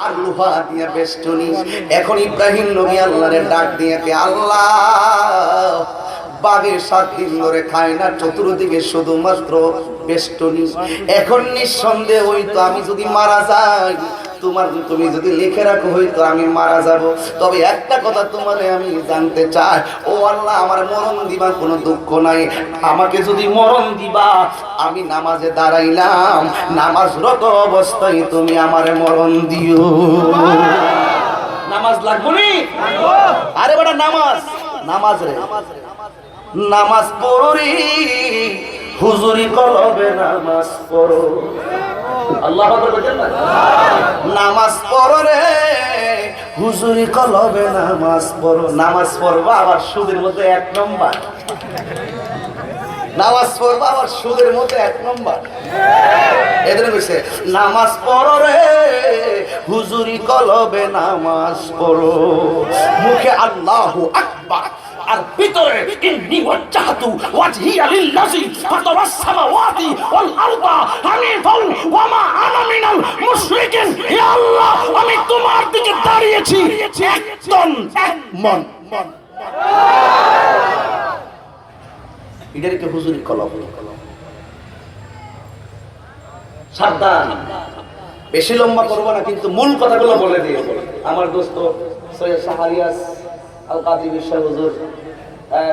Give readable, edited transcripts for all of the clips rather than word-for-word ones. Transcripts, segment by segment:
আর লোহা দিয়ে বেষ্টনী। এখন ইব্রাহিম নবী আল্লাহরে ডাক দিয়ে কে আল্লাহ, বাঘের 7 দিন ধরে খায় না, চতুর্দিকে শুধুমাত্র বেষ্টনী। এখন নিঃসন্দেহ হইতো আমি যদি মারা যাই, তুমি যদি লিখে রাখো হয়তো আমি মারা যাব। তবে একটা কথা তোমারে আমি জানতে চাই, ও আল্লাহ, আমার মরণ দিবা কোনো দুঃখ নাই। আমাকে যদি মরণ দিবা, আমি নামাজে দাঁড়াইলাম, নামাজরত অবস্থায় তুমি আমারে মরণ দিও। নামাজ লাগবো নি? আরে বেটা নামাজ রে, নামাজ পড়ি হুজুরি কলবে নামাজ পড়ো। আল্লাহ আকবার বলেন না? নামাজ পড়ো রে হুজুরি কলবে নামাজ পড়ো। নামাজ পড়বা আবার সুদের মধ্যে 1 নম্বর। নামাজ পড়বা আবার সুদের মধ্যে 1 নম্বর। এদের কইছে নামাজ পড়ো রে হুজুরি কলবে নামাজ পড়ো। মুখে আল্লাহু আকবার আর ভিতরে ইন্নী ওয়াজ্জাহতু ওয়াজহিয়া লিল্লাযী ফাতারাস সামাওয়াতি ওয়াল আরদা হানিফান ওয়া মা আনা মিনাল মুশরিকিন। হে আল্লাহ, আমি তোমার দিকে দাঁড়িয়েছি একদম এক মন। এটাকে হুজুরি কলব। সাবধান, বেশি লম্বা করবো না, কিন্তু মূল কথাগুলো বলে দিও। আমার দোস্ত সৈয়দ শাহরিয়াস আল কাদরি বিশ্বাস হুজুর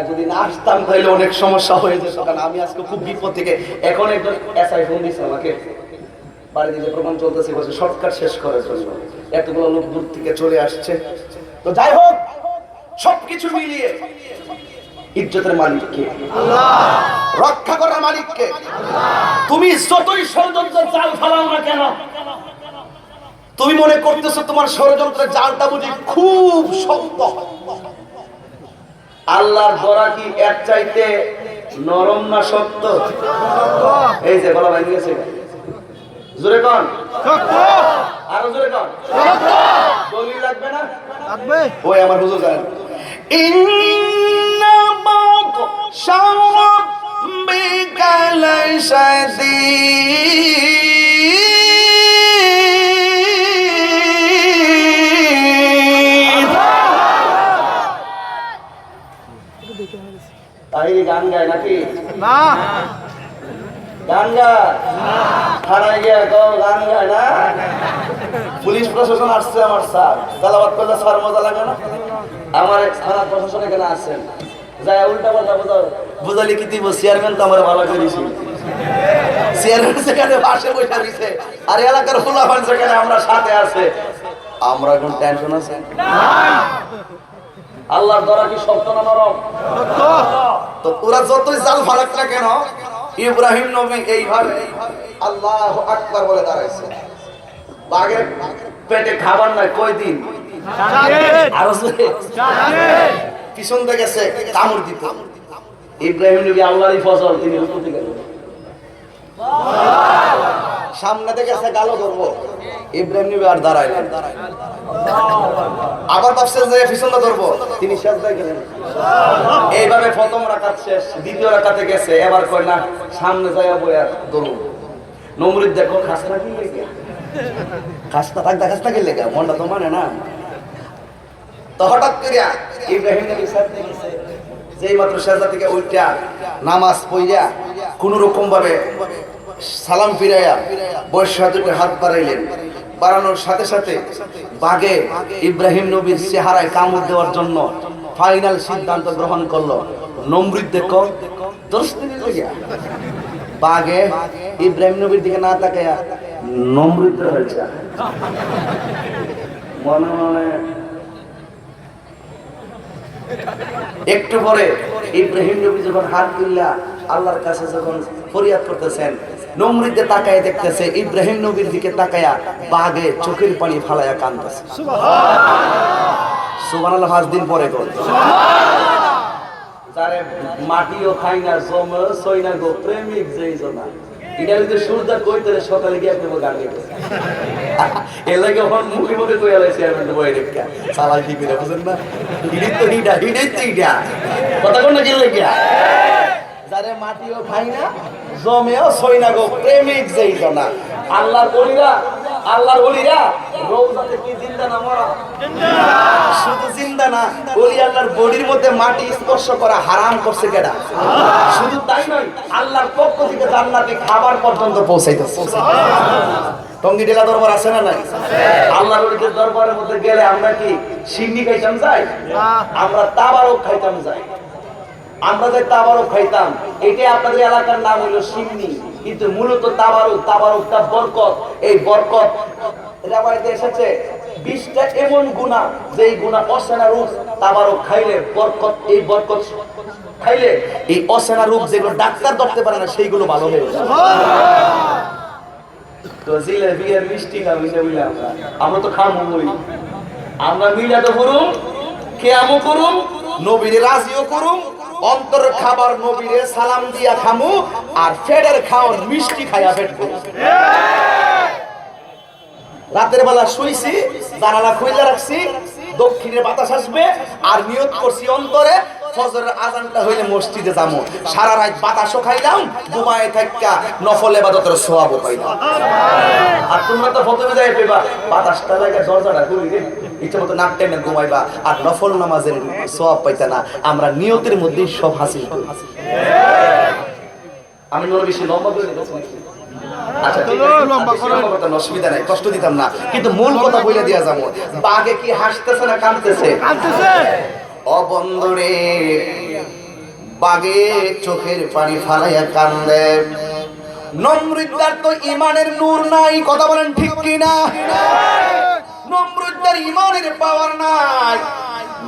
যদি না আসতাম তাহলে অনেক সমস্যা হয়ে যেত, কারণ আমি আজকে খুব বিপদ থেকে। এখন একজন এসআই ফোন দিচ্ছে আমাকে, বাড়িতে যে প্রমাণ চলতেছে বলছে শর্টকাট শেষ করার জন্য, এতগুলো লোক দূর থেকে চলে আসছে। তো যাই হোক, সবকিছু মিলিয়ে ইজ্জতের মালিককে আল্লাহ, রক্ষা করার মালিককে আল্লাহ। তুমি যতই ষড়যন্ত্রের জাল ফালাও না কেন, তুমি মনে করতেছো তোমার ষড়যন্ত্রের জালটা বুঝি খুব শক্ত। আল্লাহর দরা কি এর চাইতে নরম না শক্ত? এই যে বলা ভাই গেছে, জোরে কোন শক্ত, আরো জোরে কোন শক্ত। দলিল লাগবে না? লাগবে। ওই আমার হুজুর জানেন, ইন্না বাত শারব বিকালাই শাদি তাই গান গায় নাকি? না, গান গায় থানায় গিয়ে গান গায় না। পুলিশ প্রশাসন আসছে আমার স্যার, তালাবাদ করলে স্যার মজা লাগে না? আমার এক থানা প্রশাসন এখানে আসছেন, যাই উল্টা পাল্টা বুঝালি কি দিব, চেয়ারম্যান তো আমার ভালো করেছি। চেয়ারম্যান সেখানে বাসে বসে দিছে, আর এলাকার ফুলাফান সেখানে আমরা সাথে আছে, আমরা কোন টেনশন আছে? আল্লাহর দরা কি শক্ত না নরম? তো ওরা যতই জাল ফালাক না কেন, ইব্রাহিম নবী এইভাবে আল্লাহু আকবার বলে দাঁড়াইছে। বাঘের পেটে খাবার নাই কয়দিন, আরো পিছন থেকে গেছে কামড় দিত। ইব্রাহিম নবী আল্লাহরই ফজল, তিনি উপরে গেলেন, সামনে থেকে গেছে গালো ধরবো, ইব্রাহিম নবী আর দাঁড়াইলেন। আবার ভাবছেন যে পিছনটা ধরবো, তিনি সিজদায় গেলেন। এইভাবে প্রথম রাকাত শেষ, দ্বিতীয় রাকাতে গেছে, এবার কয় না সামনে যায় বইয়া ধরুন। নমরুদ দেখো খাসটা কি লেগে, খাসটা কি লেগে, মনটা তো মানে না। তো হঠাৎ করিয়া ইব্রাহিম নবী সিজদায় গেছে, যেই মাত্র সিজদা থেকে উঠা নামাজ পড়িয়া কোন রকম ভাবে সালাম ফিরাইয়া বৈশা দুটো হাত বাড়াইলেন। বাড়ানোর সাথে সাথে বাঘে ইব্রাহিম নবীর চেহারায় কামড় দেওয়ার জন্য ফাইনাল সিদ্ধান্ত গ্রহণ করলো। নমরুদ দেখো বাঘে ইব্রাহিম নবীর দিকে না তাকায়া নমরুদ হয়েছে মনে মনে। একটু পরে ইব্রাহিম নবী যখন হাত তুললা আল্লাহর কাছে যখন ফরিয়াদ করতেছেন, নমরুদে তাকায় দেখতেছে ইব্রাহিম নবীর দিকে তাকায়া বাঘে চোখের পানি ফালায়া কাঁদতেছে। সুবহানাল্লাহ। 5 দিন পরে গো যারে মাটিও খাই না জমে সই না গো প্রেমিক যেই জনা, এটা যদি সূর্যা কইতে সকালে গিয়ে আপনি গান গাইতে এর লাগে হন মুখে মুখে কইয়া লাইছে আমি তো বই রেখা সালা কি করে বুঝেন না, হিডিত তো ইডা কথা কোন না কি লাগিয়া যারে মাটিও খাই না জমেও সই না গো প্রেমিক যেই জনা। আল্লাহর ওলিরা রওজাতে না, ওলি আল্লাহর বডির মধ্যে মাটি স্পর্শ করা হারাম করছে কেডা? শুধু তাই নয়, আল্লাহর পক্ষ থেকে জান্নাতে খাবার পর্যন্ত পৌঁছাইতেছে। টঙ্গী জেলা দরবার আছে না নাই? আল্লাহর ওলিদের দরবারের মধ্যে গেলে আমরা কি সিন্নি খাইতাম যাই? আমরা তাবারক খাইতাম যাই। আমরা যে তাবারক খাইতাম, এটা আপনাদের এলাকার নাম হলো সিন্নি, কিন্তু মূলত তাবারক, তাবারকটা বরকত। এই বরকত রিওয়ায়াতে এসেছে 20টা এমন গুনাহ, যেই গুনাহ অচেনা রূপ তাবারক খাইলে বরকত, এই বরকত খাইলে এই অচেনা রূপ যেগুলো ডাক্তার ধরতে পারে না সেইগুলো ভালো হয়ে যায়। তো জিলেবি আর মিষ্টি খাবি না, আমরা তো খামই, আমরা মিলাদও করুম, কিয়ামও করুম, নবীর রাজিও করুম, অন্তরের খাবার নবীরে সালাম দিয়া খামু, আর ফেডের খাওয়ার মিষ্টি খাইয়া ফেটবো। রাতের বেলা শুইছি, জানালা খুইলা রাখছি, দক্ষিণের বাতাস আসবে, আর নিয়ত করছি অন্তরে ফজরের আজানটা হইলে মসজিদে যাবো। সারা রাত বাতাসও খাইলাম, ঘুমায় থাকা নফল ইবাদতের সওয়াবও পাইলাম। আর তোমরা তো প্রথমে যাই পেবা বাতাসটা লাগে দরজাটা খুলি রে, ইচ্ছা মতো নাক টেনে ঘুমাইবা, আর নফল নামাজের সওয়াব পাইতা না। আমরা নিয়তের মধ্যেই সব হাসিল করি। আমি বড় বেশি লম্বা করে দিতেছি। আচ্ছা ঠিক আছে, লম্বা করতে অসুবিধা নাই, কষ্ট দিতাম না, কিন্তু মূল কথা বলে দিয়া যাবো। বাঘে কি হাসতেছে না কাঁদতেছে? কাঁদতেছে। ও বন্ধুরে, বাঘে চোখের পানি ফালাইয়া কান্দে। নমরুদ্দার তো ইমানের নূর নাই, কথা বলেন ঠিক কিনা? নমরুদ্দার ইমানের পাওয়ার নাই।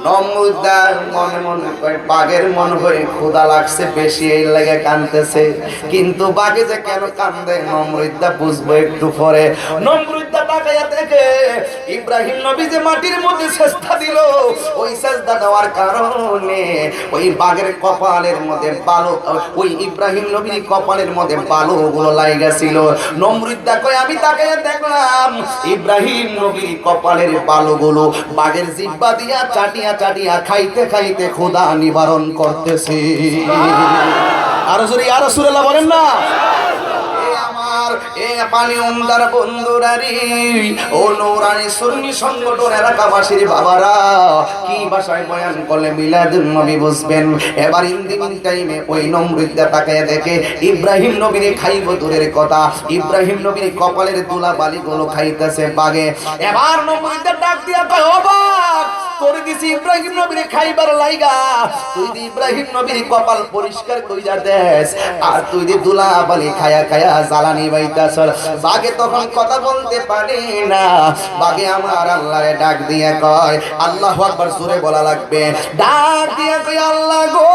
নমরুদ্দার মনে মনে কয় বাঘের মন হয়ে ক্ষুধা লাগছে বেশি, এই লাগে কাঁদতেছে। কিন্তু বাঘে যে কেন কান্দে নমরুদ্দার বুঝবো একটু পরে। নমরুদ্দার তাকায়া দেখে ইব্রাহিম নবী যে মাটির মধ্যে সেজদা দিল, ওই সেজদা দেওয়ার কারণে ওই বাঘের কপালের মধ্যে বালু, ওই ইব্রাহিম নবীর কপালের মধ্যে বালুগুলো লাগা ছিল। নমরুদ্দার কয় আমি তাকায়া দেখলাম ইব্রাহিম নবীর কপালের বালুগুলো বাঘের জিহ্বা দিয়া চাটিয়া চাটিয়া খাইতে খাইতে ক্ষুধা নিবারণ করতেছে। আর জোরে ইয়া রাসূলুল্লাহ বলেন না। এ পানি উমদার বন্ধুরারি, ও নূরানি সুন্নি সংগঠন এলাকাবাসীর বাবারা, কি ভাষায় বয়ান করলে মিলাদুন নবী বুঝবেন। এবার ইন্দিন টাইমে ওই নমরুদ্দা তাকায় দেখে ইব্রাহিম নবীর খাইব দূরের কথা, ইব্রাহিম নবীর কপালের দুলা বালিগুলো খাইতেছে বাগে। এবার নমরুদ্দা ডাক দিয়া কয়, ও বাপ, করে দিছি ইব্রাহিম নবীর খাইবার লাইগা, তুই দি ইব্রাহিম নবীর কপাল পরিষ্কার কইরা দেস, আর তুই দি দুলা বালি খায়া খায়া জ্বালানি বাইতাছ। বাগে তখন কথা বলতে পারে না, বাগে আমার আল্লাহরে ডাক দিয়ে কয়, আল্লাহু আকবার জোরে বলা লাগবে, ডাক দিয়ে কয়, আল্লাহ গো,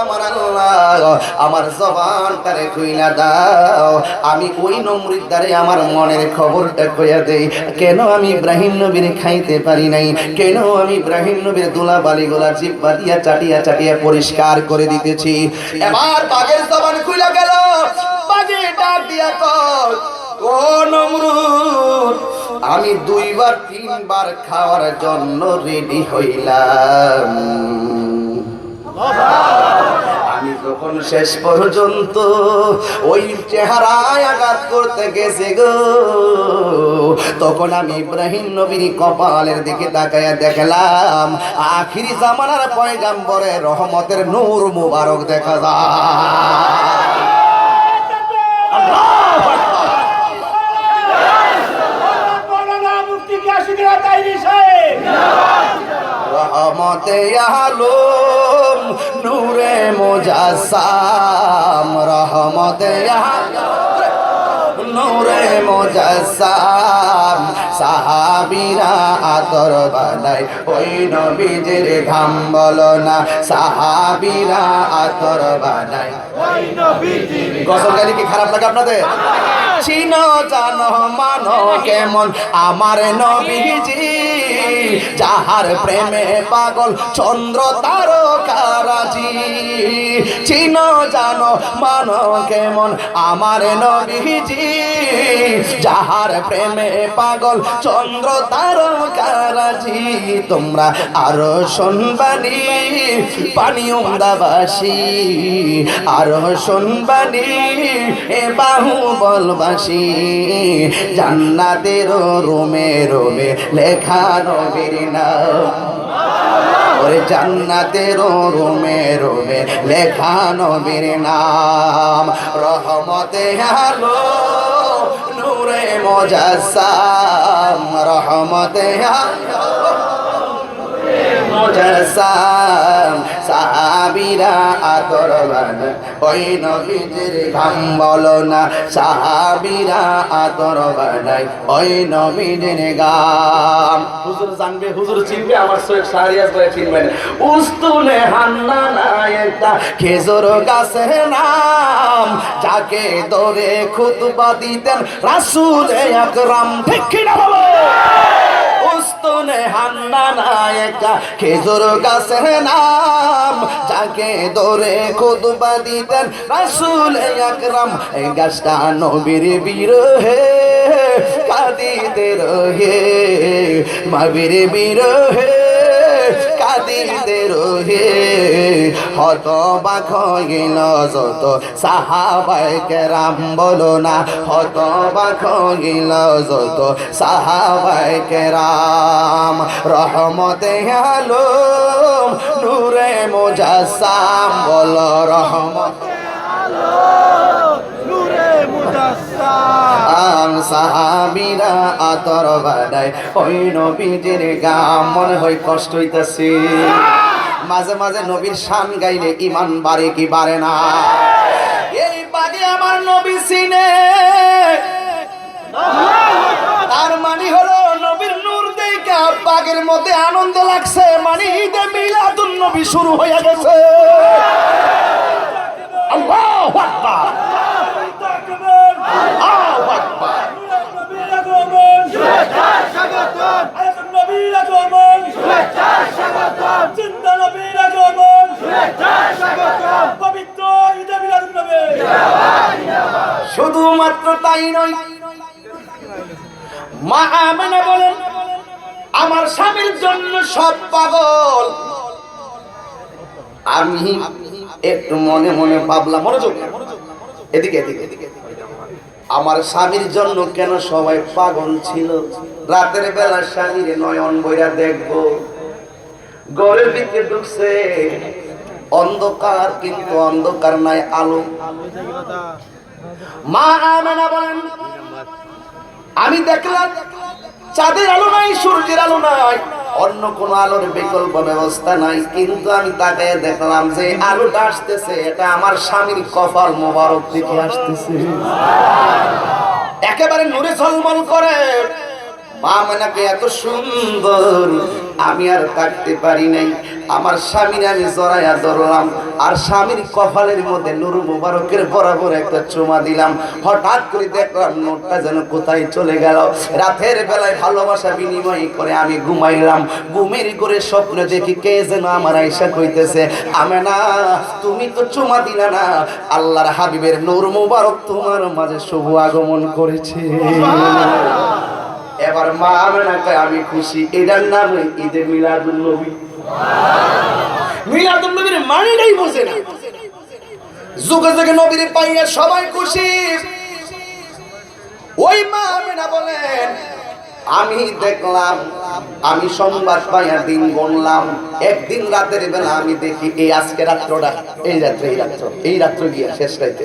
আমার আল্লাহ, আমার জবানটারে খুইলা দাও, আমি ওই নমরুদ্দারে আমার মনের খবরটা কইয়া দেই, কেন আমি ইব্রাহিম নবীর খাইতে পারি নাই, কেন আমি ইব্রাহিম নবীর দুলা বালিগুলা জিহ্বা দিয়া চাটিয়া চাটিয়া পরিষ্কার করে দিতেছি। এবার বাঘের জবান খুইলা গেল, বাঘে ডাক দিয়া কয়, ও নমরুদ, আমি 2বার 3বার খাওয়ার জন্য রেডি হইলাম, আমি যখন শেষ পর্যন্ত ওই চেহারায় আঘাত করতে গেছে গো, তখন আমি ইব্রাহিম নবীর কপালের দিকে তাকায়া দেখলাম আখিরি জামানার পয়গম্বরের রহমতের নূর মুবারক দেখা যায়। রহমতে আলম নূরে মুজাসসাম, রহমতে আলম নূরে মুজাসসাম, সাহাবীরা আতর বানায় ওই নবীজির ঘাম বলো না, সাহাবীরা আতর বানায় ওই নবীজির। গজল গালি কি খারাপ লাগে আপনাদের? চিনো জানো মানো কেমন আমার নবীজি, যাহার প্রেমে পাগল চন্দ্র তারকারাজি, চিনো জানো মানো কেমন আমার নবীজি, যাহার প্রেমে পাগল চন্দ্র তারকারাজি। তোমরা আরো শুনবানি পানি উমদাবাসী, আরো শুনবানি এ বাহু বলবা পাশাপাশি জান্নাতের রুমে রুমে লেখা নবীর নাম। ওরে জান্নাতের রুমে রুমে লেখা নবীর নাম। রহমতে আলো নূরে মুজাসসাম, রহমতে আলো মুজাসসাম। সাহাবীরা আতরবান ওই নবীজির ঘাম বলো না, সাহাবীরা আতরবান ওই নবীজির গাম। হুজুর জানবে, হুজুর চিনবে, আমার সৈয়দ শাহরিয়াজ ভাই চিনবেন। উস্তুনে হান্নানা একটা খেজুর গাছের নাম, যাকে ধরে খুতবা দিতেন রাসূল আকরাম। ঠিক কি না বলো? উস্তুনে হান্নানা একটা খেজুর গাছের নাম, যাকে ধরে খুতবা দিতেন রাসূল আকরাম। এই গাছটা নবীর বিরহে কাঁদিতে রহে, নবীর বিরহে কাঁদিতে রহে। হতবাক হইল যত সাহাবায়ে কেরাম, বলো না হতবাক হইল যত সাহাবায়ে কেরাম। রহমতে আলম নূরে মুজাসসাম, বলো রহমতে আলম নূরে মুজাসসাম। সাহাবীরা আতর বানায় ওই নবীজির গাম। মনে হয় কষ্ট হইতাছে, মাঝে মাঝে নবীর শান গাইলে ইমান বাড়ে কি বাড়ে না? এই বাগে আমার নবী সিনে, তার মানে হলো নবীর নূর দেখা বাগের মধ্যে আনন্দ লাগছে, মানে ঈদে মিলাদুন নবী শুরু হয়ে গেছে। আল্লাহু আকবার, আল্লাহু আকবার। শুধুমাত্র তাই নয়, মা আমেনা বলেন আমার স্বামীর জন্য সব পাগল। আমি একটু মনে মনে ভাবলাম, মনোযোগ এদিকে এদিকে এদিকে, আমার স্বামীর জন্য কেন সবাই পাগল ছিল? রাতের বেলা স্বামীর নয়ন বইরা দেখবো, ঘরের ভিতরে ঢুকছে অন্ধকার, কিন্তু অন্ধকার নাই আলো। মা আমেনা বলেন আমি দেখলাম চাঁদের আলো নাই, সূর্যের আলো নাই, অন্য কোন আলোর বিকল্প ব্যবস্থা নাই, কিন্তু আমি তাকায় দেখলাম যে আলোটা আসতেছে এটা আমার স্বামীর কপাল মোবারক থেকে আসতেছে, একেবারে নূরে ঝলমল করে। মা আমেনাকে এত সুন্দর আমি আর থাকতে পারি নাই। আমার স্বামীর আমি জড়াইয়া ধরলাম, আর স্বামীর কপালের মধ্যে নূর মুবারকের বরাবর একটা চুমা দিলাম। হঠাৎ করে দেখলাম নূরটা যেন কোথায় চলে গেল। রাতের বেলায় ভালোবাসা বিনিময় করে আমি ঘুমাইলাম, ঘুমের করে স্বপ্ন দেখি কে যেন আমার আয়েশা কইতেছে, আমেনা তুমি তো চুমা দিলা না, আল্লাহর হাবিবের নূর মুবারক তোমার মাঝে শুভ আগমন করেছে। এবার মা আমেনাকে আমি খুশি, এটার নাম ঈদে মিলাদুন নবী। মিলাদুন নবীর মানেটাই বোঝে না, যুগে যুগে নবীর পাইয়া সবাই খুশি। ওই মা আমেনা বলেন আমি দেখলাম, আমি সংবাদ পাইয়া দিন গণলাম, একদিন রাতের বেলা আমি দেখি এই আজকে রাত্রটা, এই রাত্র গিয়া শেষ রাইতে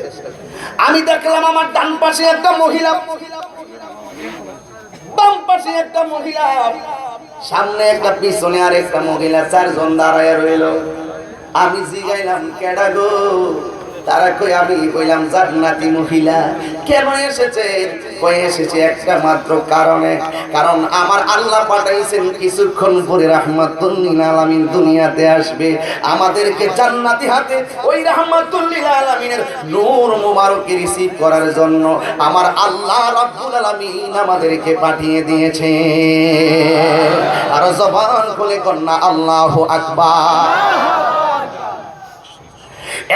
আমি দেখলাম আমার ডান পাশে একটা মহিলা, বাম পাশে একটা মহিলা, সামনে একটা পিছনে আর একটা মহিলা, চারজন দাঁড়ায় রইল। আমি জিগাইলাম কেডা গো? তারা কই, আমি কইলাম জান্নাতি মহিলা। কেন এসেছে? কই এসেছে একটা মাত্র কারণে, কারণ আমার আল্লাহ পাঠাইছেন কিছুক্ষণ পরে রাহমাতুল লিল আলামিন দুনিয়াতে আসবে, আমাদেরকে জান্নাতি হাতে ওই রাহমাতুল লিল আলামিনের নূর মুবারক রিসিভ করার জন্য আমার আল্লাহ রাব্বুল আলামিন আমাদেরকে পাঠিয়ে দিয়েছে। আর জবান খুলে কন্যা আল্লাহু আকবার।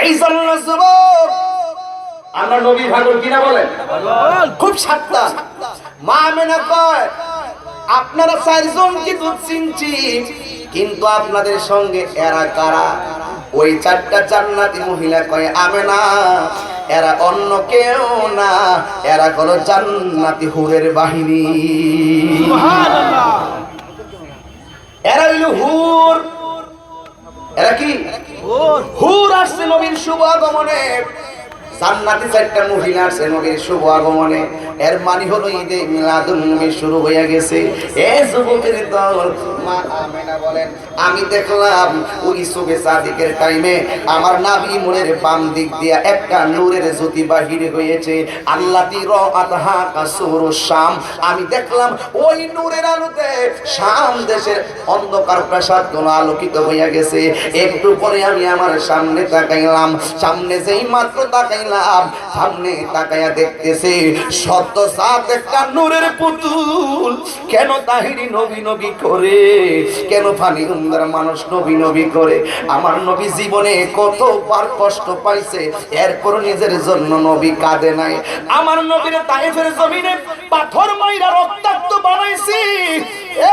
এই জন্য যুবক আমরা নবী ভাগল কিনা বলেন, খুব সাবধান। মা আমেনা কয় আপনারা চারজন কি দুধ চিনছি, কিন্তু আপনাদের সঙ্গে এরা কারা? ওই চারটা জান্নাতি মহিলা কয় আমেনা এরা অন্য কেউ না, এরা হলো জান্নাতি হুরের বাহিনী। সুবহানাল্লাহ। এরা হলো হুর। এরা কি হুর? হুর আসছে নবীর শুভ আগমনে। জান্নাতি চারটা মহিলা আসছে নবীর শুভ আগমনে। এর মানে হলো ঈদে মিলাদুন নবী শুরু হয়ে গেছে। এ যুবকের দল, মা আমেনা বলেন, আমি দেখলাম ওই সুবে সাদিকের টাইমে আমার নাবি মুরের বাম দিক দিয়া একটা নূরের জ্যোতি বাহির হয়েছে। আল্লাতি রাআতহা কাসুরুশ শাম। আমি দেখলাম ওই নূরের আলোতে শাম দেশের অন্ধকার প্রাসাদগুলো আলোকিত হয়ে গেছে। একটু পরে আমি আমার সামনে তাকাইলাম, সামনে যেই মাত্র তাকাইলাম, সামনে তাকায়া দেখতেছি সত্য সাত একটা নূরের পুতুল। কেন তাহিরি নবী নবী করে, কেন ফানি সুন্দর মানুষ নবী নবী করে? আমার নবী জীবনে কতবার কষ্ট পাইছে, এরপর নিজের জন্য নবী কাঁদে নাই। আমার নবীর তায়েফের জমিনে পাথর মাইরা রক্তাক্ত বানাইছি,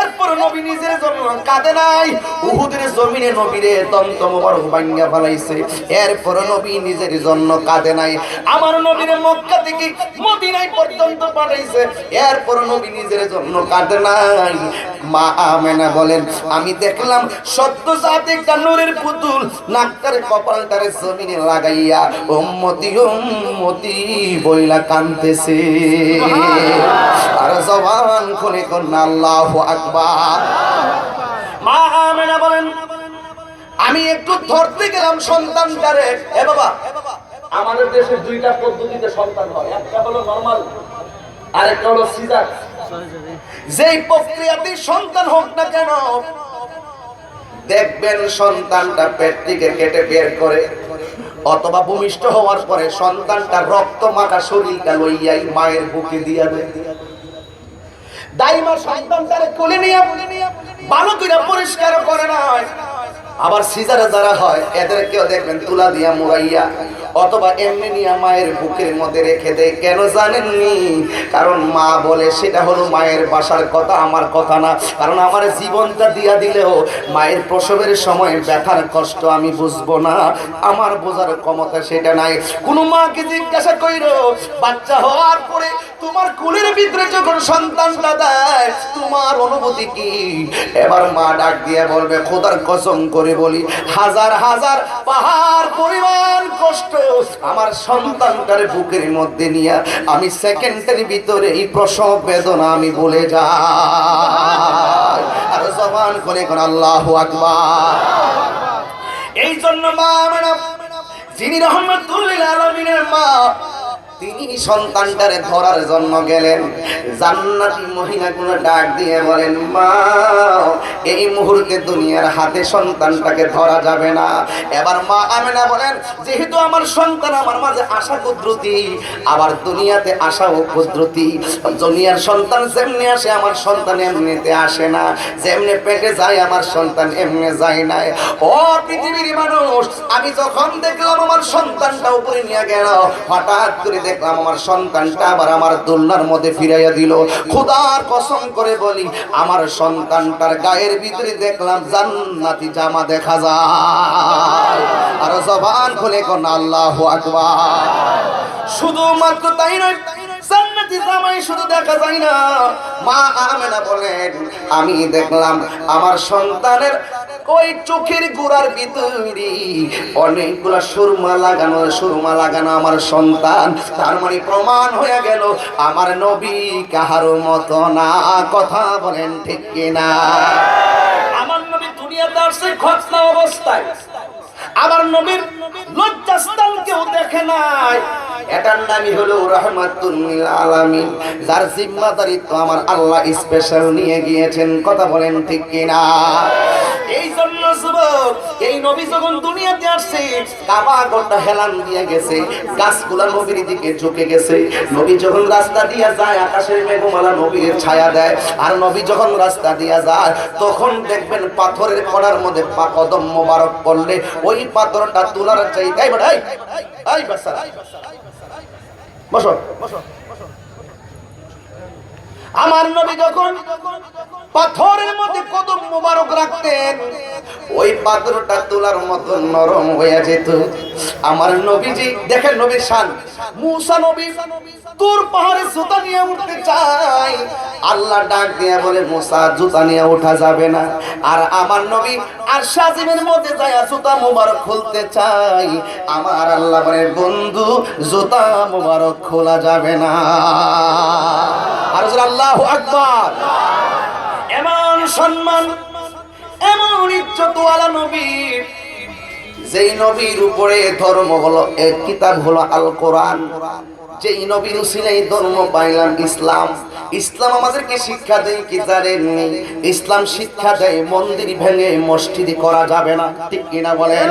এরপর নবী নিজের জন্য কাঁদে নাই। উহুদের জমিনে নবীরে দন্ত মোবারক ভাঙিয়া ফেলাইছে, এরপর নবী নিজের জন্য কাঁদে নাই। আমার নবীর মক্কা থেকে মদিনায় পর্যন্ত পাঠাইছে, এরপর নবী নিজের জন্য কাঁদে নাই। মা আমেনা বলেন, আমি দেখলাম সত্য জাত একটা নূরের পুতুল নাকটারে কপালটারে জমিনে লাগাইয়া উম্মতি উম্মতি বইলা কাঁদতেছে। আর জবান খুলে কোন আল্লাহু আকবার। মা আমেনা বলেন, আমি একটু ধরতে গেলাম সন্তানটারে। এ বাবা, আমাদের দেশে দুইটা পদ্ধতিতে সন্তান হয়, একটা হলো নরমাল, আরেকটা হলো সিজার। যেই প্রক্রিয়াতে সন্তান হোক না কেন, দেখবেন সন্তানটা পেট থেকে কেটে বের করে অথবা ভূমিষ্ঠ হওয়ার পরে সন্তানটা রক্ত মাখা শরীরটা লইয়াই মায়ের বুকে দিয়া দেয়। দাইমা সন্তানটারে কোলে নিয়ে ভালো করে পরিষ্কার করে না। আবার সিজারে যারা হয় এদেরকেও দেখবেন তুলা দিয়া মুড়াইয়া অথবা এমনি নিয়ে মায়ের বুকের মধ্যে রেখে দেয়। কেন জানেননি? কারণ মা বলে সেটা হলো মায়ের বাসার কথা, আমার কথা না। কারণ আমার জীবনটা দিয়া দিলেও মায়ের প্রসবের সময় ব্যথার কষ্ট আমি বুঝবো না, আমার বোঝার ক্ষমতা সেটা নাই। কোনো মাকে জিজ্ঞাসা কইরো বাচ্চা হওয়ার পরে তোমার কোলের ভিতরে যখন সন্তানটা দেয় তোমার অনুভূতি কি? এবার মা ডাক দিয়ে বলবে, খোদার কসম করে বলি, হাজার হাজার পাহাড় পরিমাণ কষ্ট আমার সন্তানটার বুকের মধ্যে নিয়ে আমি সেকেন্ডের ভিতরে এই প্রসব বেদনা আমি বলে যাই। আর জবান করে কোন আল্লাহু আকবার। এই জন্য মা আমেনা, যিনি রহমাতুল লিল আলামিনের মা, তিনি সন্তানটারে ধরার জন্য গেলেন। জান্নাতি মহিলাগুলো ডাক দিয়ে বলেন, মা এই মুহূর্তে দুনিয়ার হাতে সন্তানটাকে ধরা যাবে না। এবার মা আমেনা বলেন, যেহেতু আমার সন্তান আমার মাঝে আশা কুদরতি, আবার দুনিয়াতে আশাও কুদরতি। দুনিয়ার সন্তান যেমনি আসে আমার সন্তান এমনিতে আসে না, যেমনি পেটে যায় আমার সন্তান এমনি যায় না। ও পৃথিবীর মানুষ, আমি যখন দেখলাম আমার সন্তানটা উপরে নিয়ে গেল, হঠাৎ করে দেখলাম আমার সন্তানটা আবার আমার দোলনার মধ্যে ফিরাইয়া দিল। খোদার কসম করে বলি, আমার সন্তানটার গায়ের ভিতরে দেখলাম জান্নাতি জামা দেখা যায়। আর জবান খুলে কোন আল্লাহু আকবার। শুধুমাত্র তাই নয়, জান্নাতি জামাই শুধু দেখা যায় না। মা আমেনা বলেন, আমি দেখলাম আমার সন্তানের ওই চোখের গোড়ার ভিতরে অনেকগুলা সুরমা লাগানো আমার সন্তান। তার মানে প্রমাণ হয়ে গেল আমার নবী কাহারো মতো না। কথা বলেন ঠিক কিনা? আমার নবী দুনিয়াতে আসছে খতনা অবস্থায়, আমার নবীর লজ্জাস্থান কেউ দেখে নাই। এটার নামই হলো রাহমাতুল লিল আলামিন, যার জিম্মাদারিত্ব আমার আল্লাহ স্পেশাল নিয়ে গিয়েছেন। কথা বলেন ঠিক কিনা? এই জন্য যুবক, এই নবী যখন দুনিয়াতে আসছে কাবা ঘরটা হেলান দিয়ে গেছে, গাছগুলা নবীর দিকে ঝুঁকে গেছে। নবী যখন রাস্তা দিয়ে যায় আকাশের মেঘমালা নবীর ছায়া দেয়। আর নবী যখন রাস্তা দিয়ে যায় তখন দেখবেন পাথরের কণার মধ্যে কদম মোবারক পড়লে ওই পাথরটা তোলার চাইতে বসো। আমার নবী যখন পাথরের মধ্যে কদম মোবারক রাখতেন, ওই পাথরটা তোলার মতো নরম হয়ে যেত। আমার নবীজি দেখেন নবীর শান, মুসা নবী তুর পাহাড়ে জুতা নিয়ে উঠতে চাই, আল্লাহ ডাক দিয়ে বলে মুসা জুতা নিয়ে ওঠা যাবে না। আর আমার নবী আর সাজিমের মধ্যে যায় জুতা মোবারক খুলতে চাই, আমার আল্লাহ বলে বন্ধু জুতা মোবারক খোলা যাবে না। আর আল্লাহু আকবার। এমন সম্মান, এমন ইজ্জতওয়ালা নবী, যেই নবীর উপরে ধর্ম হলো এক কিতাব হলো আল কোরআন, যেই নবীর উসিলায় ধর্ম পাইলাম ইসলাম। ইসলাম আমাদেরকে শিক্ষা দেয় কি জানেননি? ইসলাম শিক্ষা দেয় মন্দির ভেঙে মসজিদ করা যাবে না, ঠিক কিনা বলেন?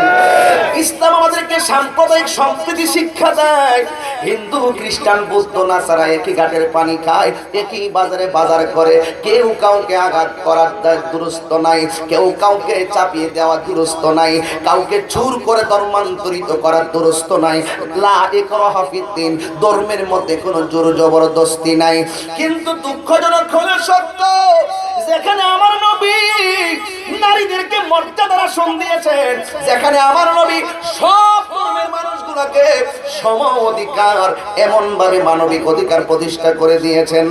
ইসলাম আমাদেরকে সাম্প্রদায়িক সম্প্রীতি শিক্ষা দেয়। হিন্দু খ্রিস্টান বৌদ্ধ নাসারা একই ঘাটের পানি খায়, একই বাজারে বাজার করে, কেউ কাউকে আঘাত করার দুরস্ত নাই, কেউ কাউকে চাপিয়ে দেওয়া দুরস্ত নাই, কাউকে চুর করে ধর্মান্তরিত করার দুরস্ত নাই। লা ইকরাহা ফিদ্দিন, ধর্মের মধ্যে কোনো জোর জবরদস্তি নাই। কিন্তু দুঃখজনক হলো সত্য, যেখানে আমার নবী নারীদেরকে মর্যাদার আসন দিয়েছেন, যেখানে আমার নবী সব ধর্মের মানুষগুলোকে সম অধিকার, এমন ভাবে মানবিক অধিকার প্রতিষ্ঠা করে দিয়েছেন।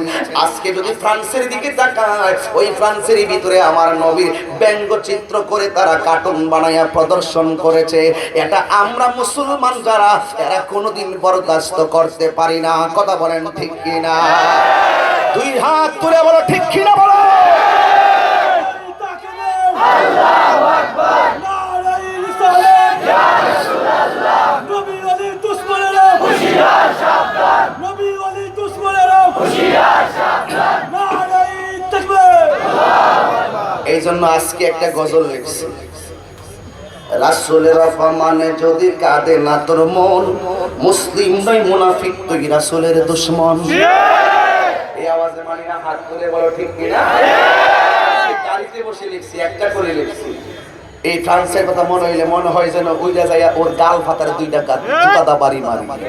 আজকে যদি ফ্রান্সের দিকে তাকায়, ওই ফ্রান্সের ভিতরে আমার নবীর ব্যঙ্গচিত্র করে তারা কার্টুন বানায়া প্রদর্শন করেছে। এটা আমরা মুসলমান যারা, এরা কোনোদিন বরদাস্ত করতে পারি না। কথা বলেন ঠিক কিনা? দুই হাত তুলে বলো ঠিক কিনা বলো। আল্লাহু আকবার। নারায়ে রিসালাত। ইয়া রাসূলুল্লাহ। নবী ওলি দুশমনেরা হুঁশিয়ার সাবধান। নবী ওলি দুশমনেরা হুঁশিয়ার সাবধান। নারায়ে তাকবীর। আল্লাহু আকবার। এইজন্য আজকে একটা গজল লিখছি, রাসূলের অপমানে যদি কাঁদে না তোর মন, মুসলিম নয় মুনাফিক তুই রাসূলের দুশমন। এই আওয়াজে মানি না, হাত তুলে বলো ঠিক কিনা? গাড়িতে বসে লিখছি, একটা করে লিখছি। এই ফ্রান্সের কথা মনে হইলে মনে হয় যেন ওইটা যায় ওর গাল ফাতারে দুইটা জুতা বাড়ি মারি।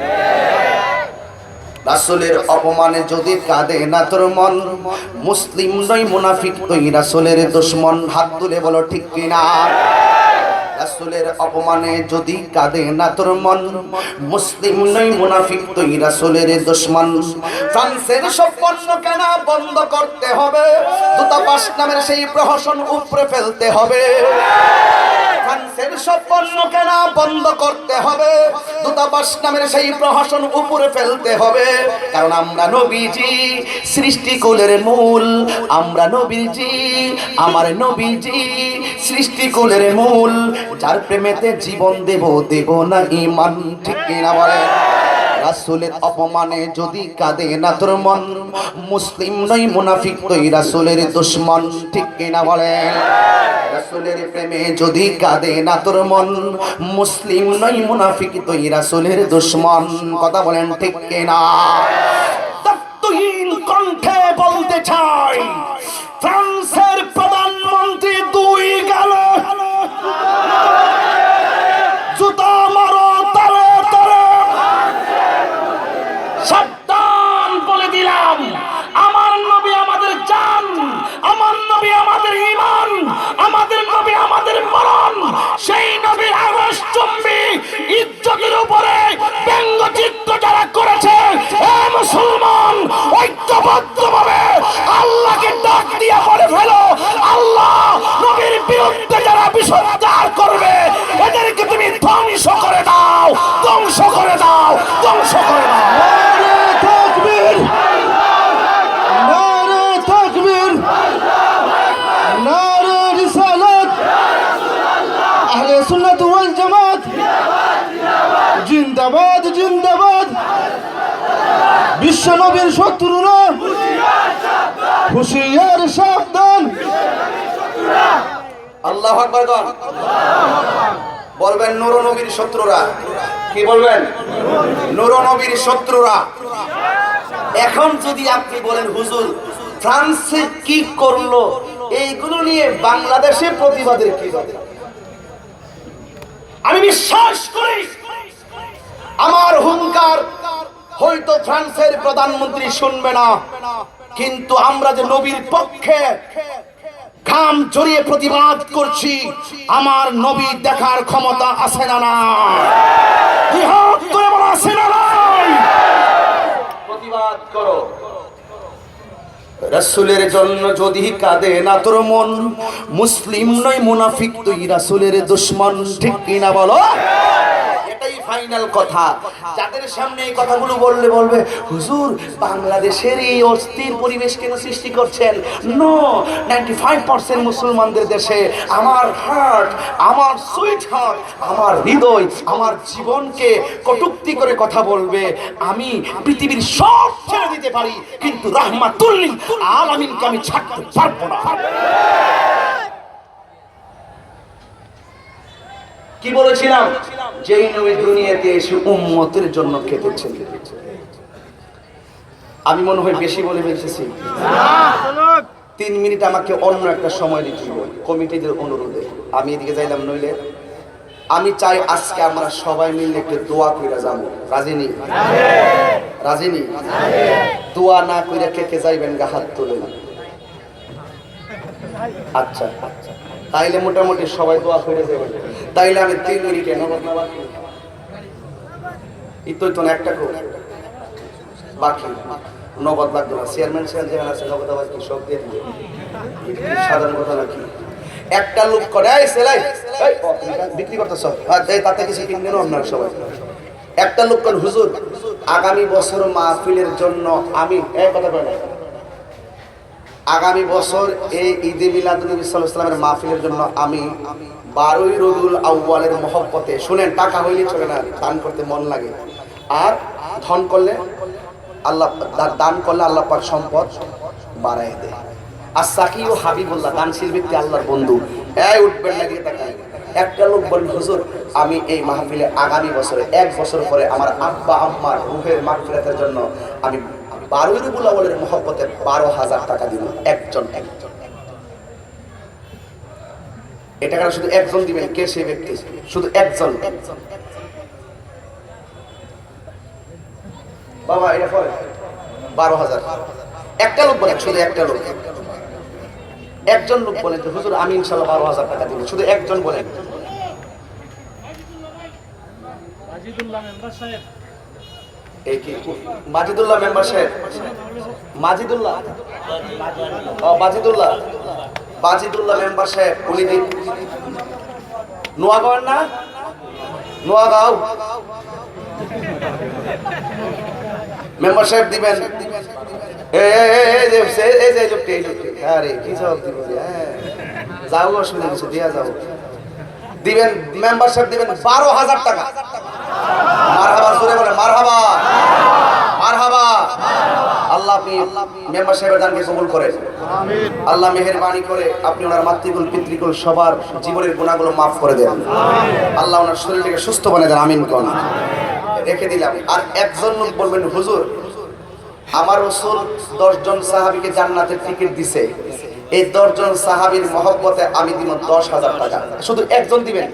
রাসূলের অপমানে যদি কাঁদে না তোর মন, মুসলিম নয় মুনাফিক তুই রাসূলের দুশমন। হাত তুলে বলো ঠিক কিনা? রাসূলের অপমানে যদি কাঁদে না তোর মন, মুসলিম নয় মুনাফিক তুই রাসূলের দুশমন। ফ্রান্সের সব পণ্য কেনা বন্ধ করতে হবে, দূতাবাস নামের সেই প্রহসন উপরে ফেলতে হবে। ফ্রান্সের সব পণ্য কেনা বন্ধ করতে হবে, দূতাবাস নামের সেই প্রহসন উপরে ফেলতে হবে। কারণ আমরা নবীজি সৃষ্টিকুলের মূল, আমরা নবীজি, আমার নবীজি সৃষ্টিকুলের মূল। যার প্রেমেতে জীবন দেব, দেব না ঈমান, ঠিক কিনা বলে? রাসূলের অপমানে যদি কাঁদে না তোর মন, মুসলিম নই মুনাফিক তুই রাসূলের দুশমন, ঠিক কিনা বলেন? রাসূলের প্রেমে যদি কাঁদে না তোর মন, মুসলিম নই মুনাফিক তুই রাসূলের দুশমন। কথা বলেন ঠিক কিনা? তত্ত্বহীন কণ্ঠে বলতে চাই, ফ্রান্সের প্রধানমন্ত্রী দুই গেল, জুতা মারো তারে তারে। সাবধান বলে দিলাম, আমার নবী আমাদের জান, আমার নবী আমাদের ঈমান, আমাদের নবী আমাদের মরণ। সেই নবীর আকাশচুম্বী ইজ্জতের উপরে ব্যঙ্গচিত্র যারা করেছে, এ মুসলমান ঐক্যবদ্ধভাবে আল্লাহকে ডাক দিয়ে বলে ফেলো, আল্লাহ নবীর বিরুদ্ধে যারা বিষোদ্গার করবে এদেরকে তুমি ধ্বংস করে দাও, ধ্বংস করে দাও, ধ্বংস করে দাও। নারে তাকবীর, নারে তাকবীর, নারে রিসালাত। আহলে সুন্নাত ওয়াল জামাত জিন্দাবাদ, জিন্দাবাদ। বিশ্ব নবীর শত্রুরা হুঁশিয়ার সাবধান। আল্লাহু আকবার বলবেন। নূর নবীর শত্রুরা কি বলবেন? নূর নবীর শত্রুরা। এখন যদি আপনি বলেন হুজুর ফ্রান্সে কি করলো, এইগুলো নিয়ে বাংলাদেশে প্রতিবাদের কি হবে? আমি বিশ্বাস করি আমার হুঙ্কার হয়তো ফ্রান্সের প্রধানমন্ত্রী শুনবে না, কিন্তু আমরা যে নবীর পক্ষে ঘাম জড়িয়ে প্রতিবাদ করছি, আমার নবী দেখার ক্ষমতা আছে না না? জিহাদ করে বলা আছে না নাই? প্রতিবাদ করো। রাসূলের জন্য যদি কাঁদে না তোর মন, মুসলিম নয় মুনাফিক তুই রাসূলের দুশমন। ঠিক কিনা বলো? এটাই ফাইনাল কথা। যাদের সামনে এই কথাগুলো বলবে হুজুর বাংলাদেশের এই অস্থির পরিবেশ কেন সৃষ্টি করছেন? নো, 95% মুসলমানদের দেশে আমার হার্ট, আমার সুইট হার্ট, আমার হৃদয়, আমার জীবনকে কটূক্তি করে কথা বলবে। আমি পৃথিবীর সব ছেড়ে দিতে পারি, কিন্তু রাহমাতুল লিল আলামিনকে আমি ছাড়তে পারবো না। কি বলেছিলাম? যেই নবী দুনিয়াতে এসে উম্মতের জন্য কেঁদেছেন। আমি মনে হয় বেশি বলে ফেলতেছি। 3 মিনিট আমাকে অন্য একটা সময় দিতে হবে কমিটিদের অনুরোধে। আমি এদিকে যাইলাম, নইলে আমি চাই আজকে আমরা সবাই মিলে একটু দোয়া কইরা যাবো। রাজি নেই? রাজি নেই? দোয়া না কইরা কে কে যাইবেন গা হাত তুলেন। আচ্ছা আচ্ছা, তাইলে মোটামুটি সবাই দোয়া করে যাবেন। তাইলে আমি 3 মিনিটে নগদ না বাকি ইতোই তো একটা কো বাকি নগদ লাগবে না। চেয়ারম্যান সাহেব যেখানে আছে নগদ আবার কি সব দিয়ে দিবে? সাধারণ কথা নাকি? একটা লোক করে এই সেলাই এই বিক্রি করতেছ, তাতে কিছু কিনবেন আপনারা সবাই। একটা লোক করে হুজুর আগামী বছর মাহফিলের জন্য আমি এই কথা বলে আগামী বছর এই ঈদে মিলাদুন্নবী সাল্লাল্লাহু আলাইহি ওয়াসাল্লামের মাহফিলের জন্য আমি 12ই রবিউল আউয়ালের মহব্বতে, শুনেন টাকা হইলে চলে না, দান করতে মন লাগে। আর ধন করলে আল্লাহ, দান করলে আল্লাহ পাক সম্পদ বাড়ায় দেয়। আর সাকি ও হাবিবুল্লাহ দানশীল ব্যক্তি আল্লাহর বন্ধু। এই উঠবেন না দিয়ে তাকায়। একটা লোক বলেন হুজুর আমি এই মাহফিলে আগামী বছরে 1 বছর পরে আমার আব্বা আম্মার রূহের মাগফিরাতের জন্য আমি 12ই রবিউল আউয়ালের মহব্বতে 12,000 টাকা দিব। একজন এটা কারণ শুধু একজন দিবেন। কে সেই ব্যক্তি? শুধু একজন। বাবা এটা পরে 12,000। একটা লোক বলেন, শুধু একটা লোক, একজন লোক বলেন যে হুজুর আমি ইনশাআল্লাহ 12,000 টাকা দিব। শুধু একজন বলেন। মাজিদুল্লাহ মেম্বার সাহেব। এই কি মাজিদুল্লাহ মেম্বার সাহেব? মাজিদুল্লাহ, বাজিদুল্লাহ, বাজিদুল্লাহ মেম্বার সাহেব। উনি দিন নোয়াগাঁও না? নোয়াগাঁও মেম্বার সাহেব দিবেন। যাও অসুবিধা কিছু দিয়া যাও দিবেন। মেম্বার সাহেব দিবেন 12,000 টাকা। মারহাবা, জোরে বলে মারহাবা, মারহাবা। আল্লাহ আপনি মেম্বার সাহেবের দানকে কবুল করেন। আল্লাহ মেহেরবানি করে আপনি ওনার মাতৃকুল পিতৃকুল সবার জীবনের গুনাহগুলো মাফ করে দেন। আল্লাহ ওনার শরীরটাকে সুস্থ বানিয়ে দেন। আমিন কোন রেখে দিলাম। আর একজন লোক বলবেন হুজুর আমার রাসূল 10 জন সাহাবীকে জান্নাতের টিকিট দিছে, এই 10 জন সাহাবীর মহব্বতে আমি দিব 10,000 টাকা। শুধু একজন দিবেন।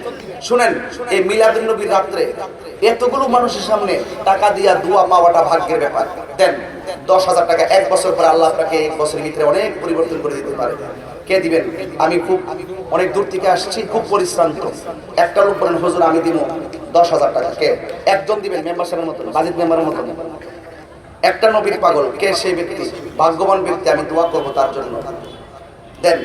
শুনেন, এই মিলাদুন নবীর রাত্রে এতগুলো মানুষের সামনে টাকা দিয়া দোয়া পাওয়াটা ভাগ্যের ব্যাপার। দেন 10,000 টাকা। 1 বছর পরে আল্লাহ আপনাকে 1 বছরের ভিতরে অনেক পরিবর্তন করে দিতে পারে। কে দিবেন? আমি খুব অনেক দূর থেকে আসছি, খুব পরিশ্রান্ত। একটা লোক বলেন হুজুর আমি দিব 10,000 টাকা। কে? একজন দিবেন। মেম্বারশিপের মতন, বাজেট মেম্বারের মতন। একটা নবীর পাগল। কে সেই ব্যক্তি? ভাগ্যবান ব্যক্তি, আমি দোয়া করব তার জন্য। দেন।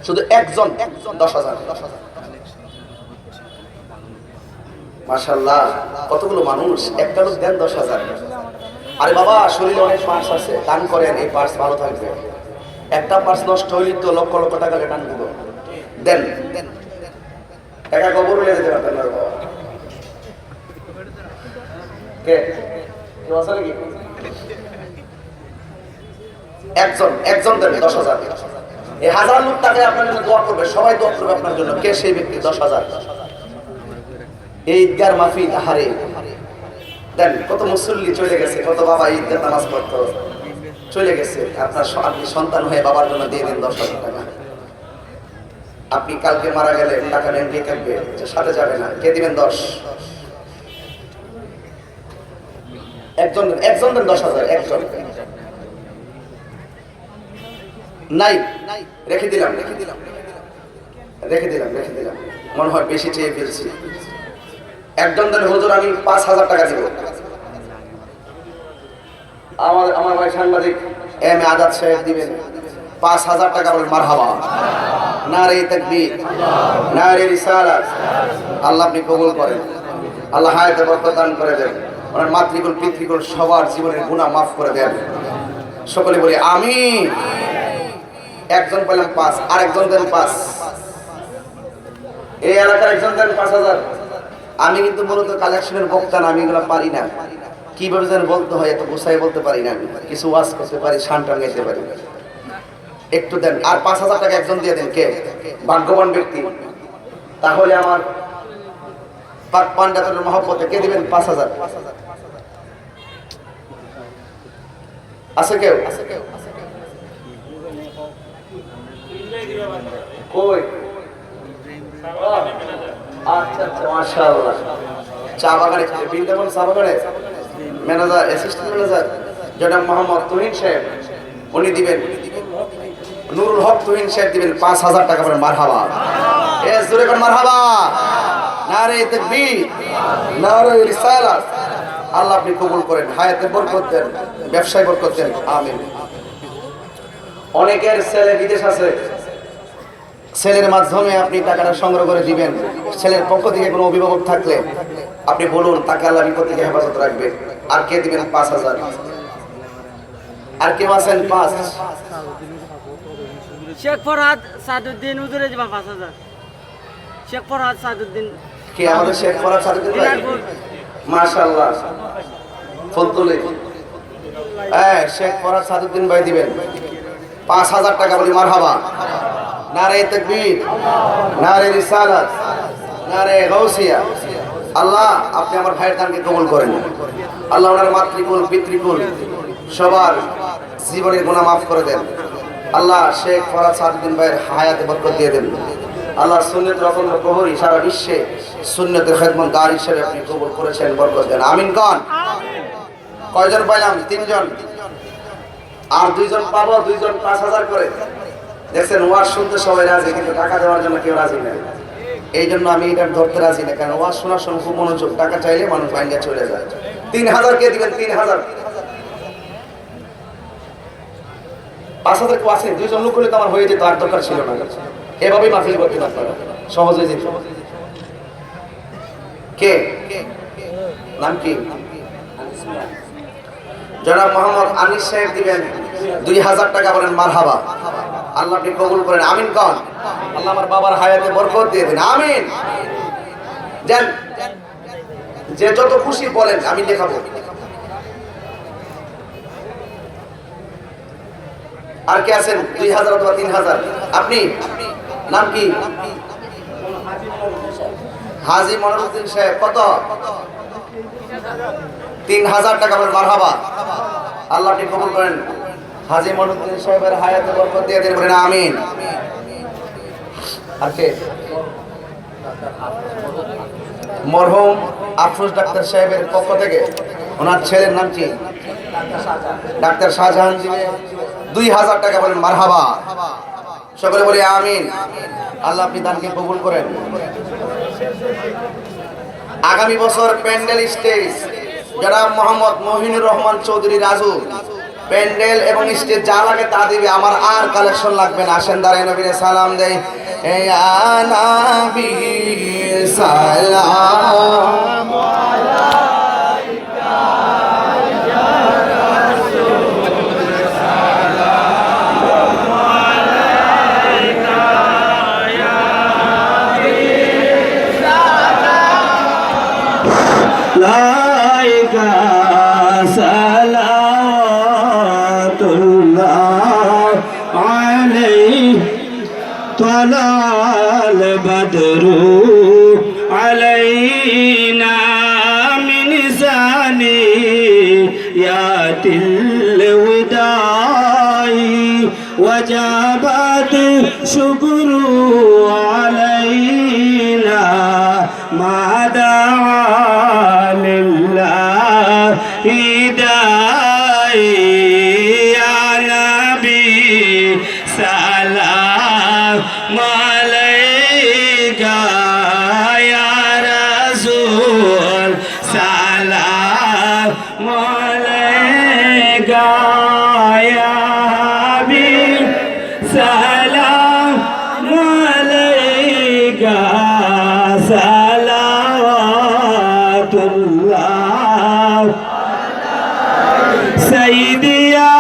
শুধু একজন 10,000। মাশাআল্লাহ, কতগুলো মানুষ। একটা লোক দেন 10,000। আরে বাবা শরীরে অনেক পার্স আছে, দান করেন, এই পার্স ভালো থাকবে। একটা পার্স নষ্ট হইলে তো লক্ষ লক্ষ টাকা দান দিব। দেন। টাকা কবর হয়ে যেতে পারতেন না বাবা। কে নাকি? একজন দেন 10,000। এই 1000 লোক টাকা আপনার জন্য দোয়া করবে, সবাই দোয়া করবে আপনার জন্য। কে সেই ব্যক্তি? 10,000। এই ঈদগার মাহফিল হারে দেন। কত মুসল্লি চলে গেছে, কত বাবা ঈদের নামাজ পড়তো চলে গেছে। আপনি সন্তান হয়ে বাবার জন্য দিয়ে দিন 10,000 টাকা। আপনি কালকে মারা গেলে টাকা নেন, কে থাকবে? সাথে যাবে না। কে দিবেন? 10। একজন একজন দেন 10,000, একজন নাই, রেখে দিলাম মনে হয় বেশি চেয়ে ফেলছি। একজন দেন হুজুর আমি 5,000 টাকা দিব। আমার ভাই সাংবাদিক এম এ আজাদ সাহেব দিবেন 5,000 টাকা। বলেন মারহাবা, নারে তাকবীর, নারে রিসালাত। আল্লাহ আপনি কবুল করেন, আল্লাহ হায়াতে বরকত দান করে দেন, ওনার মাতৃকুল পিতৃকুল সবার জীবনের গুনাহ মাফ করে দেন। সকলে বলি আমিন। একজন পেলাম 5, আর একজন দেন 5। এই এলাকার একজন দেন 5,000। আমি কিন্তু মূলত কালেকশনের বক্তা না, আমি এগুলো পারি না, কিভাবে যেন বলতে হয় এত গোছাই বলতে পারি না। আমি কিছু ওয়াজ করতে পারি, শান টাঙাইতে পারি। একটু দেন, আর 5,000 টাকা একজন দিয়ে দেন। কে ভাগ্যবান ব্যক্তি? তাহলে আমার পাক পান্ডাতের মহব্বতে কে দিবেন 5,000? আছে কেউ? কই? আচ্ছা আচ্ছা, মাশাআল্লাহ। চা বাগানে, বৃন্দাবন চা বাগানে ম্যানেজার, অ্যাসিস্ট্যান্ট ম্যানেজার জনাব মোহাম্মদ তুহিন সাহেব, উনি দিবেন। নুরুল হক তুহিন সাহেব দিবেন 5,000 টাকা। বলেন মারহাবা, এস জোরে কোন মারহাবা, নারে তাকবীর, নারে রিসালাত। আল্লাহ আপনি কবুল করেন, হায়াতে বরকত দেন, ব্যবসায় বরকত দেন, আমিন। অনেকের ছেলে বিদেশ আছে, ছেলের মাধ্যমে আপনি টাকাটা সংগ্রহ করে দিবেন। ছেলের পক্ষ থেকে কোনো অভিভাবক থাকলে আপনি বলুন, তাকে আল্লাহ বিপদ থেকে হেফাজত রাখবে। আর কে দিবেন 5,000? আর কেউ আছেন 5? শেখ ফরহাদ সাদউদ্দিন হুজুরে দিবা 5,000। শেখ ফরহাদ সাদউদ্দিন। কে আমাদের শেখ ফরহাদ সাদউদ্দিন ভাই? মাশাআল্লাহ, ফুলতুলি। হ্যাঁ, শেখ ফরহাদ সাদউদ্দিন ভাই দিবেন 5,000 টাকা। বলি মারহাবা, নারে তাকবীর, নারে রিসালাত, নারে গাউসিয়া। আল্লাহ আপনি আমার ভাইয়ের দানকে কবুল করেন। আল্লাহ ওনার মাতৃকুল পিতৃকুল সবার জীবনের গুনাহ মাফ করে দেন। আল্লাহ শেখ ফরহাদ সাদউদ্দিন ভাইয়ের হায়াতে বরকত দিয়ে দেন। আল্লাহ সুন্নাত রকম প্রহরী, সারা বিশ্বে সুন্নাতের খেদমতগার হিসেবে আপনি কবুল করেছেন, বরকত দেন, আমিন কোন। কয়জন পাইলাম? 3 জন। আর 2 জন পাবো, 2 জন 5,000 করে। দেখছেন, ওয়াজ শুনতে সবাই রাজি, কিন্তু টাকা দেওয়ার জন্য কেউ রাজি না। এই জন্য আমি এটা ধরতে রাজি না, কারণ ওয়াজ শোনার সময় খুব মনোযোগ, টাকা চাইলে মানুষ ভাঙ্গা চলে যায়। 3,000 কে দিবেন? 3,000। 5,000 কেউ আছে? 2 জন লোক হলে তো আমার হয়ে যেত, আর দরকার ছিল না। এভাবেই মাহফিল করতে আপনারা সহজে যেত। কে নাম কি? জনাব মোহাম্মদ আনিস সাহেব দিবেন 2,000 টাকা। বলেন মারহাবা, আল্লাহ আপনি কবুল করেন, আমিন কোন। আল্লাহ আমার বাবার হায়াতে বরকত দিয়ে দিন, আমিন। দেন, যে যত খুশি বলেন, আমি দেখাবো। আর কে আছেন? 2,000 অথবা 3,000? আপনি? নাম কি? হাজী মনিরুদ্দিন সাহেব। কত? 3,000 টাকা। বলেন মারহাবা, আল্লাহ আপনি কবুল করেন, হাজী মনিরুদ্দিন সাহেবের হায়াতে বরকত দিয়ে দেন। বলেন আমিন। আর কে? মরহুম আফরোজ ডাক্তার সাহেবের পক্ষ থেকে ওনার ছেলের নাম কি? ডাক্তার শাহজাহান দিবে 2,000 টাকা। বলেন মারহাবা, সকলে বলি আমিন। আল্লাহ আপনি দানকে কবুল করেন। আগামী বছর প্যান্ডেল স্টেজ জনাব মোহাম্মদ মহিনুর রহমান চৌধুরী রাজু, প্যান্ডেল এবং স্টেজ যা লাগে তা দিবে। আমার আর কালেকশন লাগবে না। আসেন দাঁড়ায় নবীরে সালাম দেই। ইয়া নবী সালাম আলাইকা, ইয়া রাসূল সালাম আলাইকা, ইয়া হাবিব সালাম আলাইকা, সালাতুল্লাহ আলাইহি। طلع البدر علينا من ثنيات الوداع وجبت شكر علينا ما دعا لله সালাতুল্লাহ সাইয়্যিদিয়া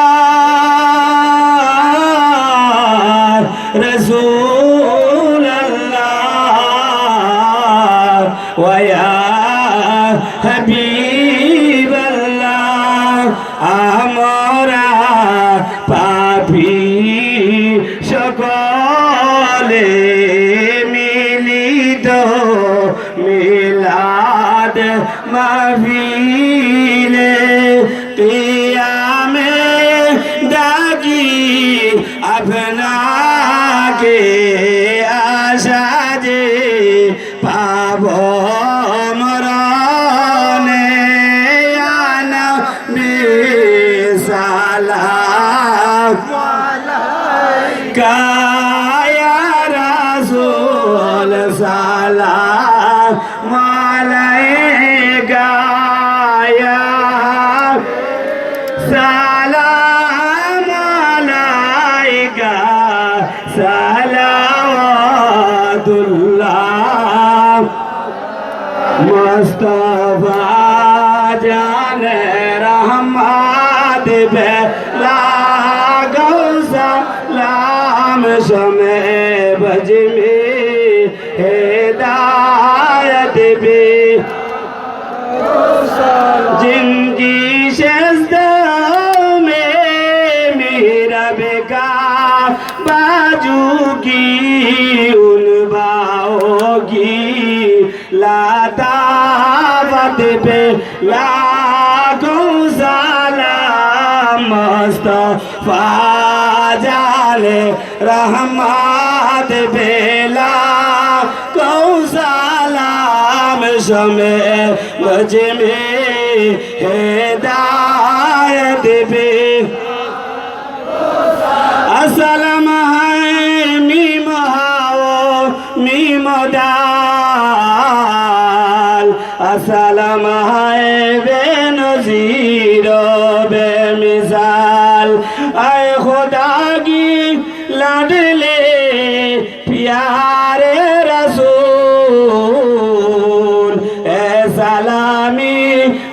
রাসূলুল্লাহ ওয়া ইয়া হাবিবাল্লাহ আমরা পাপী সকলে মিলিত মিলাদ মাহফিলে কিয়ামে ডাকি আপনাকে আশা যে পাব মরণে আনা বিসালাম কায়া রাসূল সালাম আলাইকা ইয়া সালাম আলাইকা সালাওয়াতুল্লাহ মুস্তাফা জানে রহমত বেলা গৌসা लाम समय बज में हिदायत भी जिनकी शज़्दों में मेरा बेका बाजू की उन बाओगी लातावत पे लाखों सलाम मुस्तफा जाले रहमत बेला कौसलाम शमे मज में हिदायत बे असलम है मीम हाओ मीम दाल असलम है बेनज़ीर बेमिसाल आए खुदा की लाडले प्यारे रसूल ए सलामी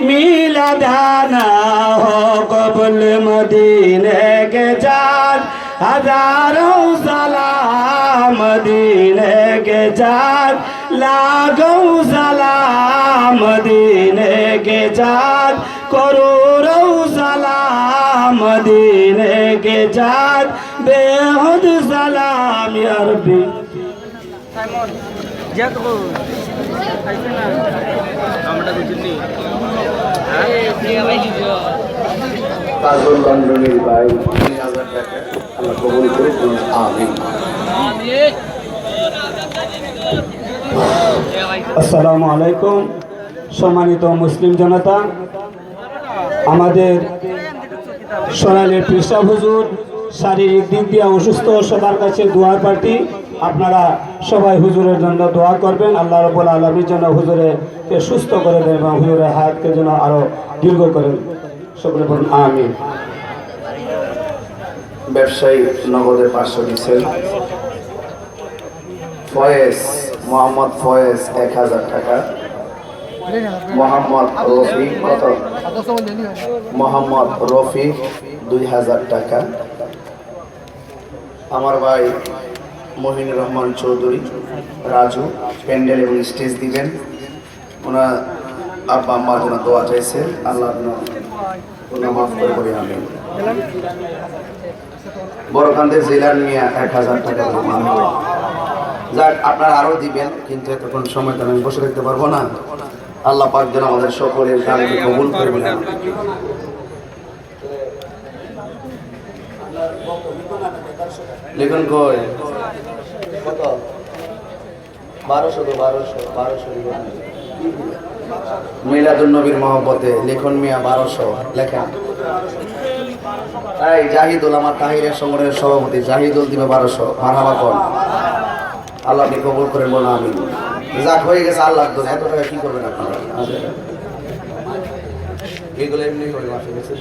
मिलादाना हो कबुल मदीने के चाँद हजारों सलाम मदीने के चाँद लाखों सलाम मदीने के चाँद करोड़ों सलाम मदीने के चाँद बेहद सलाम या रब्बी সাইমন যা তো আইছে না আমরা বুঝিনি ভাই দিও কাজল রঞ্জনের ভাই 3000 টাকা আল্লাহ কবুল করুন আমিন আসসালামু আলাইকুম সম্মানিত মুসলিম জনতা আমাদের সোনালী পীরসাহ হুজুর শারীরিক দিক দিয়ে অসুস্থ সবার কাছে দোয়ার পার্টি আপনারা সবাই হুজুরের জন্য দোয়া করবেন আল্লাহ রাব্বুল আলামিনের জন্য হুজুরকে সুস্থ করে দেন এবং হুজুরের হায়াতকে যেন আরো দীর্ঘ করেন সকলে বলুন আমিন ব্যবসায়ী নগদে 500 দিচ্ছেন ফয়েজ মোহাম্মদ ফয়েজ 1000 টাকা মোহাম্মদ রফি কত মোহাম্মদ রফি 2000 টাকা আমার ভাই মহিনুর রহমান চৌধুরী রাজু প্যান্ডেল এবং স্টেজ দিবেন ওনার আব্বা আম্মার জন্য দোয়া চাইছে আল্লাহ ওনার মাফ করে বলি আমিন বড়কান্দের জেলার মিয়া 1000 টাকা যাক আপনারা আরো দিবেন কিন্তু এতক্ষণ সময় তো আমি বসে থাকতে পারবো না আল্লাহ পাক যেন আমাদের সকলের দানকে কবুল করে বলেন লিখুন কই কত 1200 মিলাদুন নবীর মহব্বতে লিখুন মিয়া 1200 লেখেন এই জাহিদুল আমার তাহিরের সংগঠনের সভাপতি জাহিদুল দিবে 1200 মারহাবা কোন আল্লাহ আপনি কবুল করেন বলুন আমিন যাক হয়ে গেছে আল্লাহর দোয়া এত টাকা কি করবেন আপনারা এগুলো এমনি করে মাফি গেছে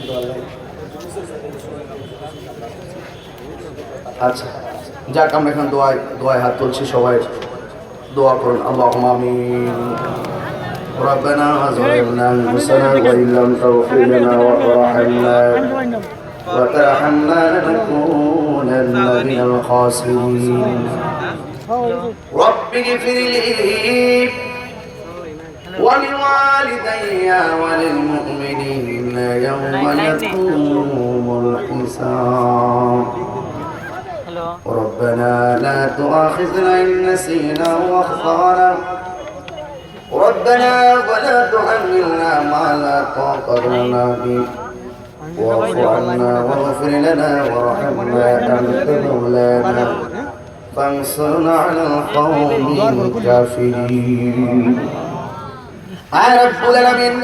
আচ্ছা যাক আমরা এখন দোয়ায় হাত তুলছি সবাই দোয়া করুন আল্লাহুম্মা আমিন ربنا ظلمنا أنفسنا وإن لم تغفر لنا وترحمنا لنكونن من الخاسرين رب اغفر لي ولوالدي وللمؤمنين يوم يقوم الحساب ربنا لا تؤاخذنا إن نسينا واخطأنا ربنا ولا تحملنا ما لا طاقة لنا به واعف عنا واغفر لنا وارحمنا أنت مولانا فانصرنا على القوم الكافرين يا رب العالمين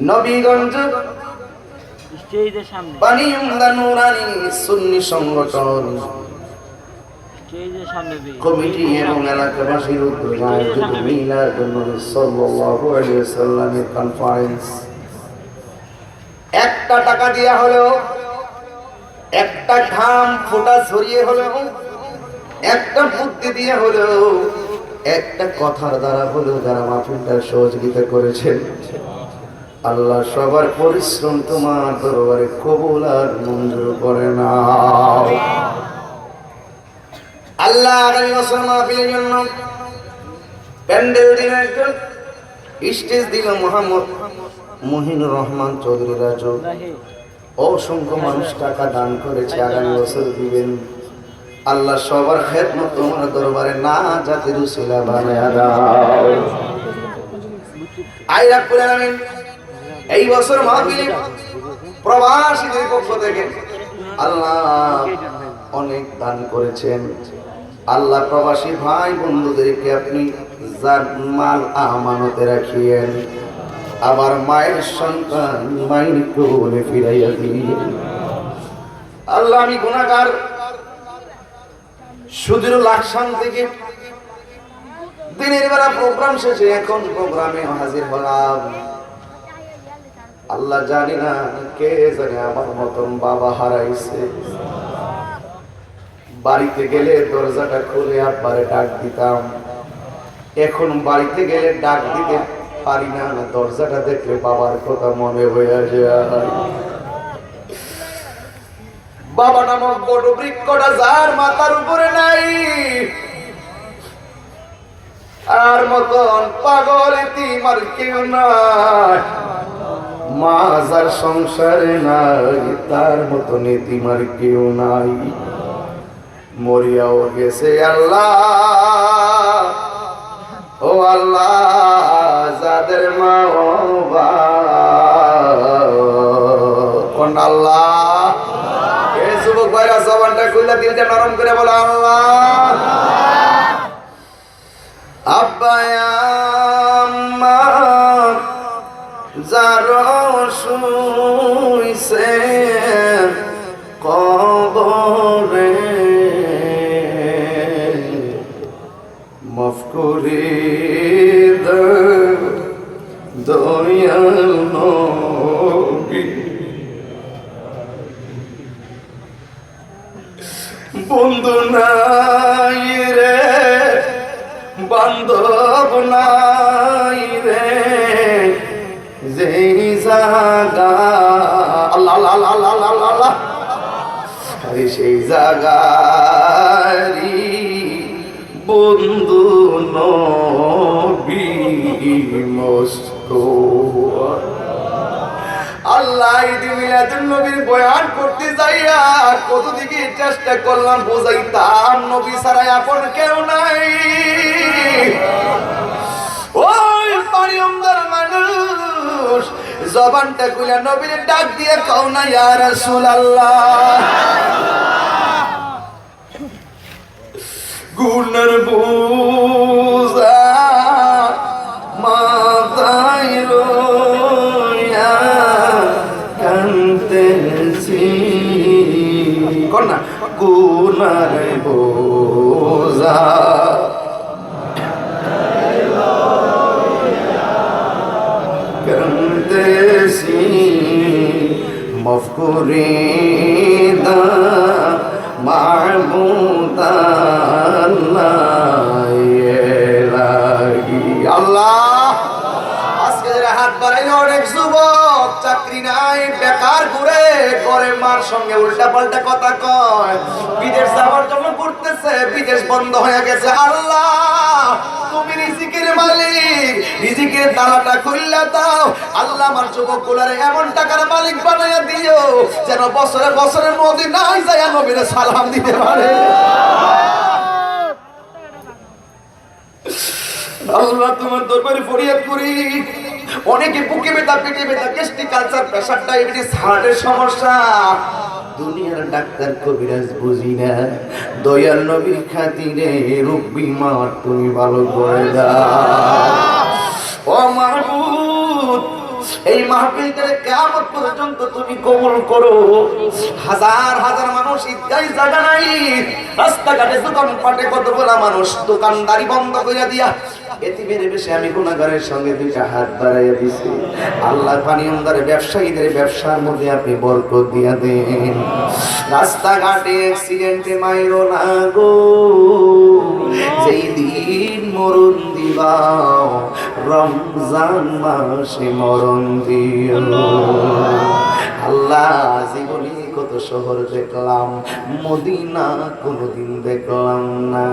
নবীগঞ্জ পানি উমদা নুরানি সুন্নি সংগঠন কমিটি এবং এলাকাবাসীর উদ্যোগে আয়োজিত মিলাদ নবী সাল্লাল্লাহু আলাইহি ওয়াসাল্লামের কনফারেন্স একটা টাকা দিয়া হলেও একটা ঘাম ফোঁটা ছড়িয়ে হলেও একটা বুদ্ধি দিয়ে হলেও একটা কথার দ্বারা হলেও যারা মাহফিলটার সহযোগিতা করেছেন আল্লাহ সবার পরিশ্রম তোমার দরবারে কবুল আর মঞ্জুর করে নাও আল্লাহ আগামী বছর মাহফিলের জন্য প্যান্ডেল দিল একজন স্টেজ দিল মোহাম্মদ মহিনুর রহমান চৌধুরী রাজু অসংখ্য মানুষ টাকা দান করেছে আগামী বছর দিবেন আল্লাহ সবার খেদমত তোমার দরবারে না জাতির উসিলা বানায়া দাও আই রাব্বুল আলামিন এই বছর মাহফিলে প্রবাসীদের পক্ষ থেকে আল্লাহ অনেক দান করেছেন আল্লাহ প্রবাসী ভাই বন্ধুদেরকে আপনি জান মাল আমানতে রাখিয়েন আবার মায়ের সন্তান মায়ের কোলে ফিরাইয়া দিন আল্লাহ আমি গুনাহগার সুদূর লাকসাম থেকে দিনের বেলা প্রোগ্রাম শেষে এখন প্রোগ্রামে হাজির হলাম আল্লাহ জানি না কে জানে আমার মতন বাবা হারাইছে বাড়িতে গেলে দরজাটা খুলে আব্বারে ডাক দিতাম এখন বাড়িতে গেলে ডাক দিতে পারি না দরজাটা দেখলে বাবার কথা মনে হয়ে যায় বাবা নামক বড় বৃক্ষটা যার মাথার উপরে নাই আর মতন পাগল এতিম আর কেউ নাই মা যার সংসারে নাই তার মতন এতিম আর কেউ নাই মরিয়াও গেছে আল্লাহ ও আল্লাহ যাদের মা কোন আল্লাহ এই যুবক ভাইরা জবানটা খুলে দিলটা নরম করে বলো আল্লাহ আব্বা আম্মা যারা শুইছে কবরে মাফ করে দয়াল নবী বন্ধু নাই রে বান্ধব নাই রে যেই জাগা আল্লাহ আল্লাহ আল্লাহ আল্লাহ আল্লাহ আরে সেই জাগারি বন্ধু নবী মস্তফা আল্লাহ ঈদ মিলাদুন নবীর বয়ান করতে যাইয়া কত দিকে চেষ্টা করলাম বোঝাইতাম নবী ছাড়া আপন কেউ নাই ওই পানি অন্ধর মানুষ জবানটা খুলে নবীর ডাক দিয়ে কও না ইয়া রাসূলুল্লাহ গুনার বোঝা মাথায় লইয়া কাঁদতেছি কন্যা গুনার বোঝা কাঁদতেছি মাফ করে দাও মাহবুব আল্লাহ ইলাহি আল্লাহ। আজকে যারা হাত বাড়াইলে অনেক যুবক চাকরি নাই, বেকার ঘুরে, ঘরের মার সঙ্গে উল্টা পাল্টা কথা কয়, বিদেশ যাওয়ার জন্য ঘুরতেছে, বিদেশ বন্ধ হয়ে গেছে। আল্লাহ তুমি রিজিকের মালিক, রিজিকের তালাটা খুললা দাও। আল্লাহ আমার যুবকগুলারে এমন টাকার মালিক বানাইয়া দিও যেন বছরে বছরে মদিনায় যায় নবীরে সালাম দিতে পারে। আল্লাহ তোমার দরবারে ফরিয়াদ করি, অনেকে বুকে ব্যথা, পেটে ব্যথা, গ্যাস্ট্রিক, আলসার, প্রেসার, ডায়াবেটিস, হার্টের সমস্যা, দুনিয়ার ডাক্তার কবিরাজ বুঝি না, দয়াল নবীর খাতিরে রোগ বিমার তুমি ভালো করে দাও। ও মাহবুব, এই মাহফিলটারে কিয়ামত পর্যন্ত তুমি কবুল করো। হাজার হাজার মানুষ ঈদগাহে জায়গা নাই, রাস্তাঘাটে দোকানপাটে কতগুলা মানুষ দোকানদারি বন্ধ করে দিয়া এতিমের বেশে আমি গুনাহগারের সঙ্গে দুইটা হাত বাড়াইয়া দিছি। আল্লাহ পানিয়ন্দার ব্যবসায়ীদের ব্যবসার মধ্যে আপনি বরকত দিয়া দেন। রাস্তাঘাটে অ্যাক্সিডেন্টে মাইরো না গো, যেই দিন মরণ দিবা রমজান মাসে মরণ দিও। আল্লাহ জীবনে কত শহর দেখলাম, মদিনা কোনোদিন দেখলাম না।